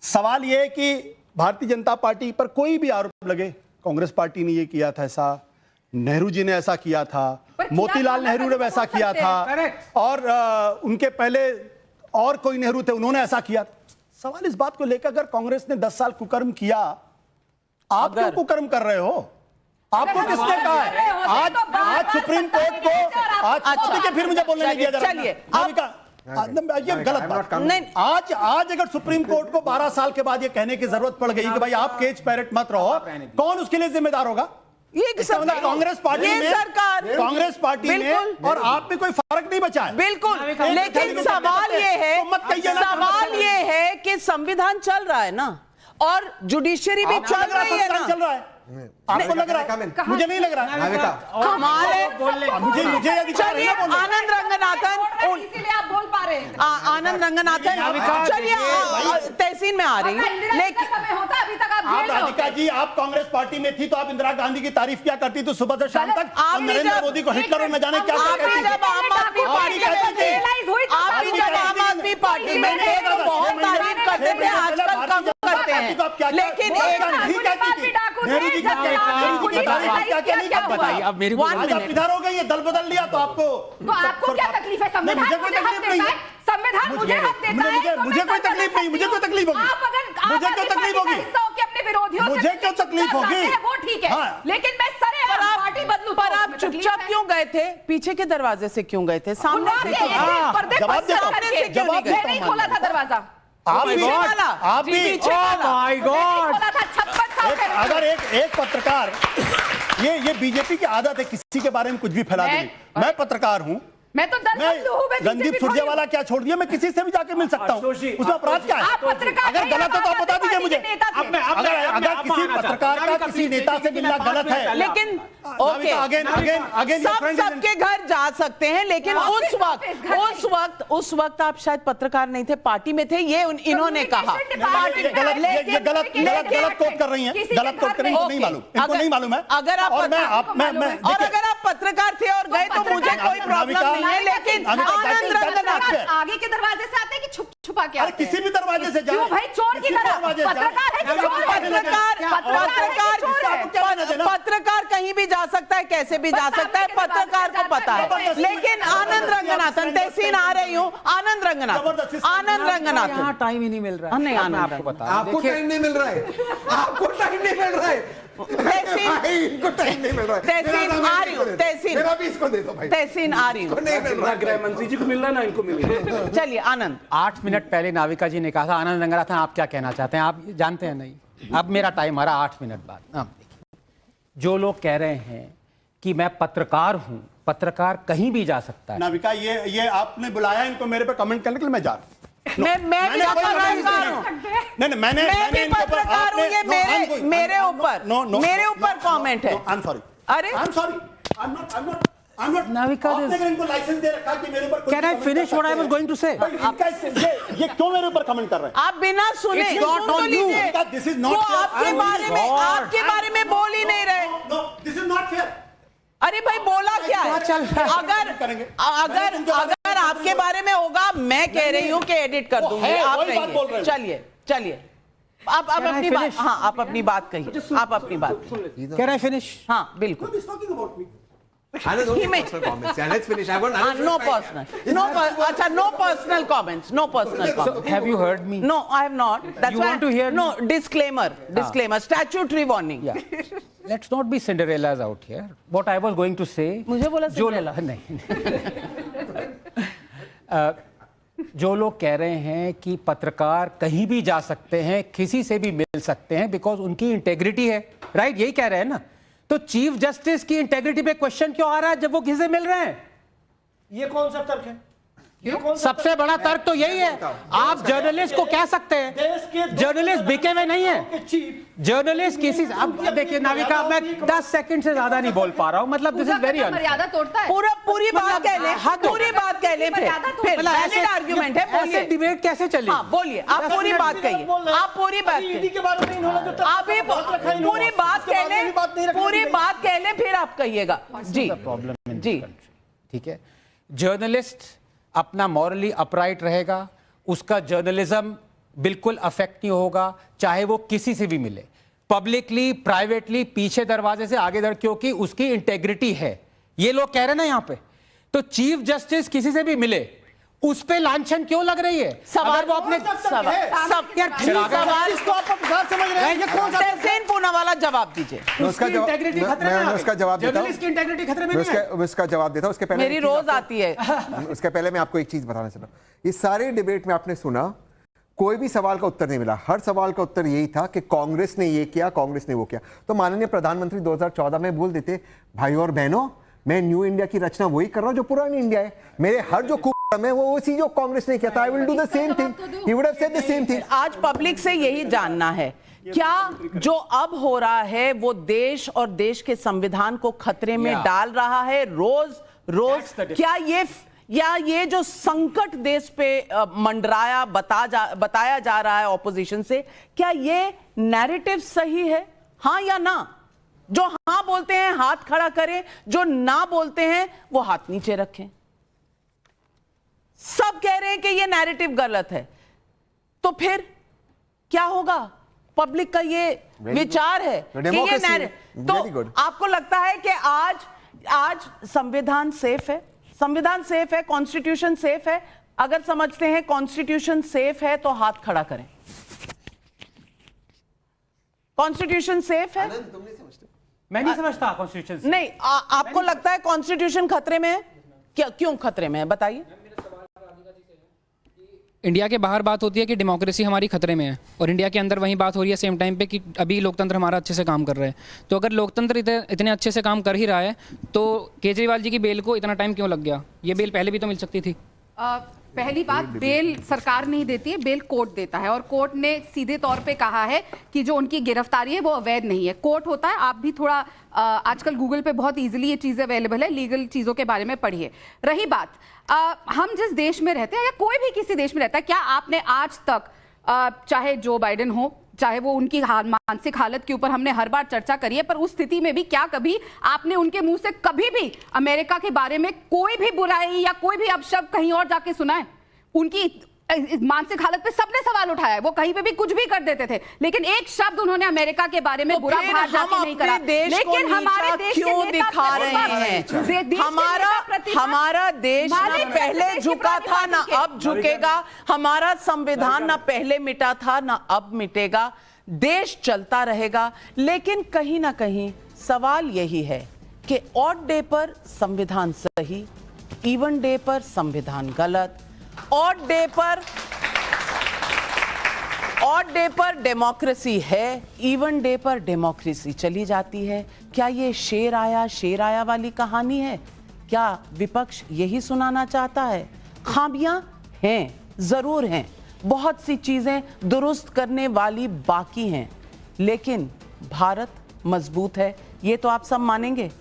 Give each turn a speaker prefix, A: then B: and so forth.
A: सवाल यह है कि भारतीय जनता पार्टी पर कोई भी आरोप लगे, कांग्रेस पार्टी ने ये किया था ऐसा, नेहरू जी ने ऐसा किया था, मोतीलाल नेहरू ने वैसा किया था, और उनके पहले और कोई नेहरू थे उन्होंने ऐसा किया। सवाल इस बात को लेकर अगर कांग्रेस ने 10 साल कुकर्म किया, आप क्यों कुकर्म कर रहे हो? आपको किसने कहा है? आज सुप्रीम कोर्ट को आज फिर मुझे बोलने नहीं दिया जा रहा। ये गलत बात नहीं। आज अगर सुप्रीम कोर्ट को 12 साल के बाद ये कहने की जरूरत पड़ गई कि भाई आप केज पैरेट मत रहो, कौन उसके लिए जिम्मेदार होगा? कांग्रेस पार्टी में, कांग्रेस पार्टी में और आप में कोई फर्क नहीं बचा है।
B: बिल्कुल, लेकिन सवाल ये है कि संविधान चल रहा है ना, और जुडिशरी भी चल रही है ना।
A: चल रहा है, आपको लग रहा है? मुझे नहीं लग रहा है।
B: कमाल है।
A: मुझे
B: चलिए आनंद रंगनाथन,
C: इसीलिए आप बोल पा रहे हैं।
B: आनंद रंगनाथन, चलिए तहसीन में आ रही है, लेकिन
C: समय होता अभी तक आप
A: राधिका जी, आप कांग्रेस पार्टी में थी तो आप इंदिरा गांधी की तारीफ क्या करती थी सुबह से शाम तक? नरेंद्र मोदी को हिटलर और न जाने क्या कहती थी।
B: जब आम आदमी पार्टी में थे तो बहुत तारीफ करते थे, आजकल कम करते हैं। लेकिन
A: बताइए, अब मेरी इधर हो गई, ये दल बदल लिया तो
C: आपको क्या तकलीफ है? संविधान मुझे हक देता है, संविधान मुझे हक देता है।
A: मुझे कोई तकलीफ नहीं, मुझे कोई तकलीफ होगी? मुझे क्यों तकलीफ होगी?
C: अपने विरोधियों से
A: मुझे क्यों तकलीफ होगी?
C: वो ठीक है, लेकिन मैं पार्टी बदलूं।
B: पर आप चुपचाप क्यों गए थे? पीछे के दरवाजे से क्यों गए थे? सामने से क्यों
C: नहीं खोला था दरवाजा?
A: आप भी अगर एक पत्रकार, ये बीजेपी की आदत है किसी के बारे में कुछ भी फैला देगी। मैं पत्रकार हूं,
C: मैं तो
A: रणदीप सुरजेवाला क्या छोड़ दिया, मैं किसी से भी जाके मिल सकता हूँ, उसमें अपराध क्या है? अगर गलत है तो आप बता दीजिए मुझे। अगर किसी पत्रकार का किसी नेता से मिलना गलत है,
B: लेकिन सबके घर जा सकते हैं, लेकिन उस वक्त आप शायद पत्रकार नहीं थे, पार्टी में थे, ये इन्होंने कहा।
A: गलत कोट कर रही हैं, गलत कोट कर रही हैं, नहीं मालूम, इनको नहीं मालूम है।
B: अगर आप पत्रकार थे और गए तो मुझे कोई प्रॉब्लम नहीं है, लेकिन आनंद रंगनाथन
C: आगे के दरवाजे से आते हैं कि छुपा के?
A: अरे किसी भी दरवाजे से जाओ
C: भाई, चोर की तरह।
B: पत्रकार कहीं भी जा सकता है, कैसे भी जा सकता है, पत्रकार को पता है। लेकिन आनंद रंगनाथन, तहसीन आ रही हूँ, आनंद रंगनाथन
D: टाइम ही नहीं मिल रहा है।
B: नहीं, आपको
D: बता, आपको टाइम नहीं मिल रहा है, आपको टाइम नहीं मिल रहा है, इनको टाइम नहीं मिल रहा है।
B: तहसीन आ रही हूँ, तहसीन
D: इसको दे दो भाई,
B: तहसीन आ रही हूँ।
E: गृह मंत्री जी को मिल रहा है ना, इनको मिल रहा है।
B: चलिए आनंद।
F: 8 मिनट पहले नाविका जी ने कहा था, आनंद रंगनाथन आप क्या कहना चाहते हैं? आप जानते हैं नहीं, अब मेरा टाइम आ रहा 8 मिनट बाद। जो लोग कह रहे हैं कि मैं पत्रकार हूं, पत्रकार कहीं भी जा सकता है।
A: नाविका, ये आपने बुलाया इनको मेरे पे कमेंट करने के लिए, मैं जा रहा हूं।
B: मैं भी पत्रकार हूँ,
A: मैंने
B: पत्रकार हूँ, ये मेरे ऊपर कमेंट है।
A: आई एम सॉरी,
B: अरे
A: I am sorry, I'm not,
F: Navika,
A: आपने इनको लाइसेंस दे रखा कि मेरे ऊपर
F: Can I finish what I was going to say?
A: ये क्यों मेरे ऊपर कमेंट कर रहे हैं?
B: आप बिना सुने
A: It's not on you. This is not
B: वो
A: fair.
B: आपके बारे में बोल ही नहीं रहे।
A: No, this is not fair.
B: अरे भाई, बोला क्या है? अगर आपके बारे में होगा, मैं कह रही हूँ कि एडिट कर दूंगी। आप कहिए, चलिए आप अपनी बात, हाँ आप अपनी बात कहिए, आप अपनी बात।
F: Can I finish?
B: हाँ बिल्कुल।
A: He's talking about me.
B: He may.
D: Let's finish. I want
B: no personal. No personal comments. No personal comments.
F: So, have you heard me?
B: No, I have not. That's
F: You
B: why
F: want to hear
B: No, disclaimer. Statutory warning.
F: Yeah. Let's not be Cinderellas out here. What I was going to say.
B: मुझे बोला Cinderella.
F: नहीं। जो लोग कह रहे हैं कि पत्रकार कहीं भी जा सकते हैं, किसी से भी मिल सकते हैं, बिकॉज उनकी इंटेग्रिटी है, राइट? यही कह रहे हैं ना? तो चीफ जस्टिस की इंटेग्रिटी पे क्वेश्चन क्यों आ रहा है जब वो किसी से मिल रहे हैं?
E: ये कौन सा तर्क है?
F: सबसे बड़ा तर्क तो यही है। आप जर्नलिस्ट को कह सकते हैं, जर्नलिस्ट बिके हुए नहीं है, जर्नलिस्ट किसी से। अब देखिए नाविका, मैं 10 सेकंड से ज्यादा नहीं बोल पा रहा हूं, मतलब दिस इज वेरी
C: मर्यादा तोड़ता है।
B: पूरी बात कह ले, पूरी बात कह ले, फिर वैलिड आर्गुमेंट है,
F: ऐसे डिबेट कैसे चले?
B: हाँ बोलिए, आप पूरी बात कहिए, आप पूरी बात कहिए, आप पूरी बात कह ले, फिर आप कहिएगा। जी
F: प्रॉब्लम जी, ठीक है। जर्नलिस्ट अपना मॉरली अपराइट रहेगा, उसका जर्नलिज्म बिल्कुल अफेक्ट नहीं होगा, चाहे वो किसी से भी मिले, पब्लिकली, प्राइवेटली, पीछे दरवाजे से आगे क्योंकि उसकी इंटेग्रिटी है। ये लोग कह रहे हैं ना यहां पे, तो चीफ जस्टिस किसी से भी मिले, उस पे लांछन क्यों लग रही है?
B: सवाल
F: अगर वो अपने
B: तहसीन पूनावाला जवाब दीजिए।
D: उसका जवाब देता हूं। उसका जवाब देता हूं। उसके पहले
B: मेरी रोज आती है।
D: उसके पहले मैं आपको एक चीज बताना चाहता हूं। इस सारे डिबेट में आपने सुना, कोई भी सवाल का उत्तर नहीं मिला। हर सवाल का उत्तर यही था कि कांग्रेस ने ये किया, कांग्रेस ने वो किया। तो माननीय प्रधानमंत्री 2014 में बोल देते, भाई और बहनों, मैं न्यू इंडिया की रचना वही कर रहा हूं जो पुरानी इंडिया है। मेरे हर जो है वो उसी जो कांग्रेस ने किया था। I will do the same thing, he would have said the same thing.
B: आज पब्लिक से यही जानना है, क्या जो अब हो रहा है वो देश और देश के संविधान को खतरे में डाल रहा है रोज रोज? क्या ये जो संकट देश पे मंडराया बताया जा रहा है ऑपोजिशन से, क्या ये नैरेटिव सही है, हाँ या ना? जो हाँ बोलते हैं हाथ खड़ा करें, जो ना बोलते हैं वो हाथ नीचे रखें। सब कह रहे हैं कि ये नैरेटिव गलत है, तो फिर क्या होगा? पब्लिक का ये विचार है कि ये नैरेटिव, तो आपको लगता है कि आज संविधान सेफ है? संविधान सेफ है, कॉन्स्टिट्यूशन सेफ है? अगर समझते हैं कॉन्स्टिट्यूशन सेफ है तो हाथ खड़ा करें। कॉन्स्टिट्यूशन सेफ है?
F: मैं नहीं समझता कॉन्स्टिट्यूशन
B: नहीं, आपको लगता है कॉन्स्टिट्यूशन खतरे में है? क्या, क्यों खतरे में है, बताइए।
G: इंडिया के बाहर बात होती है कि डेमोक्रेसी हमारी खतरे में है, और इंडिया के अंदर वहीं बात हो रही है सेम टाइम पे कि अभी लोकतंत्र हमारा अच्छे से काम कर रहा है। तो अगर लोकतंत्र इतने अच्छे से काम कर ही रहा है तो केजरीवाल जी की बेल को इतना टाइम क्यों लग गया? ये बेल पहले भी तो मिल सकती थी।
C: पहली बात, बेल सरकार नहीं देती है, बेल कोर्ट देता है, और कोर्ट ने सीधे तौर पे कहा है कि जो उनकी गिरफ्तारी है वो अवैध नहीं है। कोर्ट होता है, आप भी थोड़ा आजकल गूगल पे बहुत इजीली ये चीजें अवेलेबल है, लीगल चीजों के बारे में पढ़िए। रही बात, हम जिस देश में रहते हैं या कोई भी किसी देश में रहता है, क्या आपने आज तक चाहे जो बाइडेन हो, चाहे वो उनकी मानसिक हालत के ऊपर हमने हर बार चर्चा करी है, पर उस स्थिति में भी क्या कभी आपने उनके मुंह से कभी भी अमेरिका के बारे में कोई भी बुराई या कोई भी अपशब्द कहीं और जाके सुना है? उनकी मानसिक हालत पे सबने सवाल उठाया है, वो कहीं पे भी कुछ भी कर देते थे, लेकिन एक शब्द उन्होंने अमेरिका के बारे में बुरा बात जाके नहीं करा। लेकिन हमारे देश क्यों दिखा रहे हैं?
B: हमारा देश ना पहले झुका था ना अब झुकेगा, हमारा संविधान ना पहले मिटा था ना अब मिटेगा, देश चलता रहेगा। लेकिन कहीं ना कहीं सवाल यही है कि ऑड डे पर संविधान सही, इवन डे पर संविधान गलत। ऑड डे पर डेमोक्रेसी है, इवन डे पर डेमोक्रेसी चली जाती है। क्या ये शेर आया वाली कहानी है? क्या विपक्ष यही सुनाना चाहता है? खामियां हैं, जरूर हैं, बहुत सी चीजें दुरुस्त करने वाली बाकी हैं, लेकिन भारत मजबूत है, ये तो आप सब मानेंगे।